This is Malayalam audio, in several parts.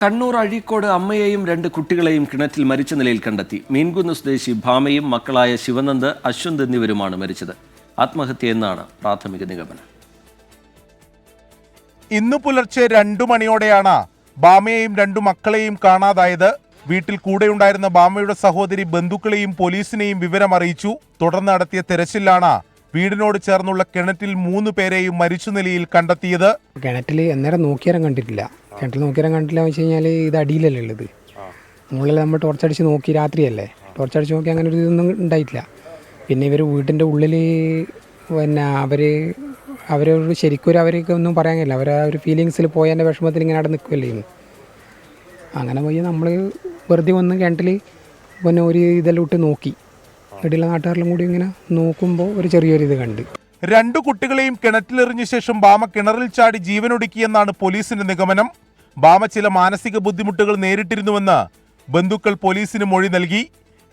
കണ്ണൂർ അഴീക്കോട് അമ്മയെയും 2 കുട്ടികളെയും കിണറ്റിൽ മരിച്ച നിലയിൽ കണ്ടെത്തി. മീൻകുന്ന് സ്വദേശി ഭാമയും മക്കളായ ശിവനന്ദ്, അശ്വന്ത് എന്നിവരുമാണ് മരിച്ചത്. ആത്മഹത്യയെന്നാണ് പ്രാഥമിക നിഗമനം. ഇന്നു പുലർച്ചെ 2 മണിയോടെയാണ് ഭാമയെയും 2 മക്കളെയും കാണാതായത്. വീട്ടിൽ കൂടെയുണ്ടായിരുന്ന ഭാമയുടെ സഹോദരി ബന്ധുക്കളെയും പോലീസിനെയും വിവരം അറിയിച്ചു. തുടർന്ന് നടത്തിയ തെരച്ചിലാണ് വീടിനോട് ചേർന്നുള്ള കിണറ്റിൽ 3 പേരെയും മരിച്ച നിലയിൽ കണ്ടെത്തിയത്. കിണറ്റിൽ അന്നേരം നോക്കിയാലും കണ്ടിട്ടില്ല. കിണറ്റിൽ നോക്കിയാലും കണ്ടില്ല എന്ന് വെച്ച് കഴിഞ്ഞാൽ ഇത് അടിയിലല്ലേ ഉള്ളത്. മുകളിൽ നമ്മൾ ടോർച്ചടിച്ച് നോക്കി, രാത്രിയല്ലേ ടോർച്ചടിച്ച് നോക്കി, അങ്ങനെ ഒരു ഇതൊന്നും ഉണ്ടായിട്ടില്ല. പിന്നെ ഇവർ വീട്ടിൻ്റെ ഉള്ളിൽ പിന്നെ അവരോട് ശരിക്കും അവർക്ക് ഒന്നും പറയാൻ കഴിയില്ല. അവർ ആ ഒരു ഫീലിങ്സിൽ പോയതിൻ്റെ വിഷമത്തിൽ ഇങ്ങനെ അവിടെ നിൽക്കുകയല്ലേ ഇന്ന്. അങ്ങനെ പോയി നമ്മൾ വെറുതെ വന്ന് കിണറ്റിൽ പിന്നെ ഒരു ഇതെല്ലാം ഇട്ട് നോക്കി. ഇടയിലെ നാട്ടുകാരെല്ലാം കൂടി ഇങ്ങനെ നോക്കുമ്പോൾ ഒരു ചെറിയൊരു ഇത് കണ്ട്. 2 കുട്ടികളെയും കിണറ്റിലെറിഞ്ഞ ശേഷം ഭാമ കിണറിൽ ചാടി ജീവനൊടുക്കിയെന്നാണ് പോലീസിന്റെ നിഗമനം. ഭാമ ചില മാനസിക ബുദ്ധിമുട്ടുകൾ നേരിട്ടിരുന്നുവെന്ന് ബന്ധുക്കൾ പോലീസിന് മൊഴി നൽകി.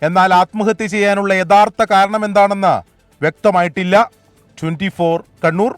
എന്നാൽ ആത്മഹത്യ ചെയ്യാനുള്ള യഥാർത്ഥ കാരണം എന്താണെന്ന് വ്യക്തമായിട്ടില്ല. 24 കണ്ണൂർ.